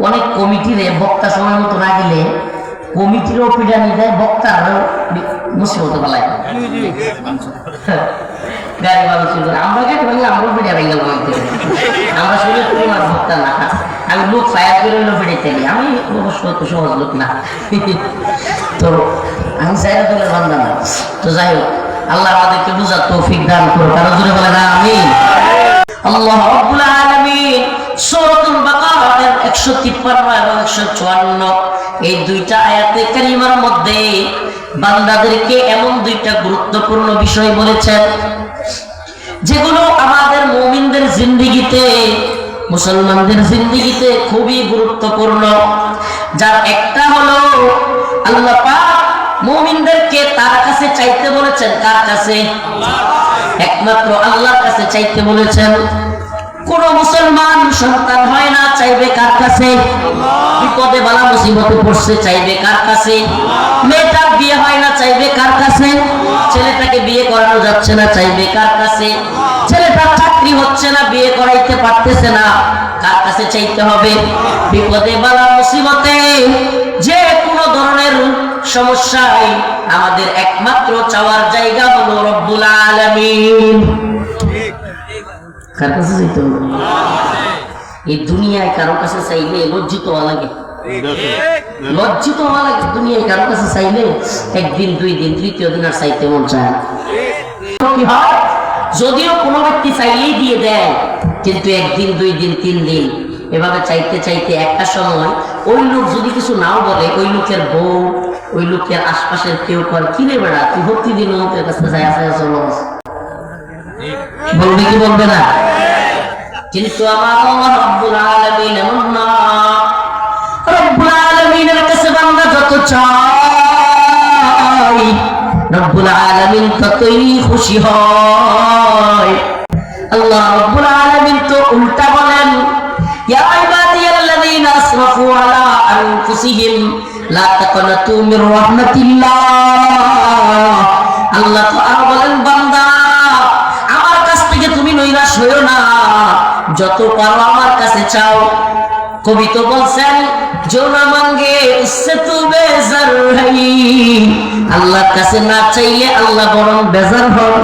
অনেক কমিটির বক্তা সময় মতো না গেলে কমিটিরও পিটানি দেয়, বক্তা আরো মুসিবত পালায়। গাড়ি মানুষ আমরা গাড়ি ভাঙলে আমরাও পিঠা ভেঙে গেলাম। আমরা শুনে পরিমাণ বক্তা না, আমি লোক ফায়ার করে হইলো পিটাইতে গেলি, আমি অবশ্য তো সহজ লোক না। তো আমি চাইলে তোলে বান্ধা না। তো যাই হোক, আল্লাহ আমাদেরকে বুঝার তৌফিক দান করো। কারো জুড়ে বলে না আমিন। আল্লাহ রাব্বুল আলামিন সূরাতুল বাকারার 153 এবং 154 এই দুইটা আয়াতে কারিমার মধ্যে বান্দাদেরকে এমন দুইটা গুরুত্বপূর্ণ বিষয় বলেছেন যেগুলো আমাদের মুমিনদের জিন্দেগিতে, মুসলমানদের জিন্দেগিতে খুবই গুরুত্বপূর্ণ। যার একটা হলো আল্লাহ পাক মুমিনদেরকে তার কাছে চাইতে বলেছেন। কার কাছে? একমাত্র আল্লাহর কাছে চাইতে বলেছেন। কোন মুসলমান সন্তান হয় না, চাইবে কার কাছে? বিপদে বালা মুসিবতে পড়ছে, চাইবে কার কাছে? মেয়েটার বিয়ে হয় না, চাইবে কার কাছে? ছেলেটাকে বিয়ে করানো যাচ্ছে না, চাইবে কার কাছে? ছেলেটার চাকরি হচ্ছে না, বিয়ে করাইতে পারতেছে না, কার কাছে চাইতে হবে? বিপদে বালা মুসিবতে যে কোনো ধরনের সমস্যায় আমাদের একমাত্র চাওয়ার জায়গা হলো রব্বুল আলামিন। কার কাছে চাইতে হবে? এই দুনিয়ায় কারো কাছে চাইলে লজ্জিত হওয়া লাগে, লজ্জিত হওয়া লাগে। দুনিয়ায় কারো কাছে চাইলে একদিন, দুই দিন, তৃতীয় দিন আর চাইতে মন চায় না। কি হয়? যদিও কোনো ব্যক্তি চাইলেই দিয়ে দেয়, কিন্তু একদিন, দুই দিন, তিন দিন এভাবে চাইতে চাইতে একটা সময় ওই লোক যদি কিছু নাও বলে, ওই লোকের বউ, ওই লোকের আশপাশের কেউ কর, কি রে বেড়া তুই প্রতিদিন লোকের কাছে যাই আসা চলো, বলবে কি বলবে না? কিন্তু আমার আল্লাহ রাব্বুল আলামিন এমন না। রব্বুল আলামিনের কাছে বান্দা যত চায়, রব্বুল আলামিন ততই খুশি হয়। আল্লাহ রব্বুল আলামিন তো উল্টা বলেন, ইয়া ইবাদিয়াল্লাযীনা আসরাফু আলা আনফুসিহিম লা তাকনাতু মির রাহমাতিল্লাহ। আল্লাহ তো আর বলেন, বান্দা আমার কাছ থেকে তুমি নৈরাশ হইও না, যত পারো আমার কাছে চাও। কবি তো বলছেন, जो ना मांगे उससे तू बेजार है। আল্লাহর কাছে না চাইলে আল্লাহ বরং বেজার হন।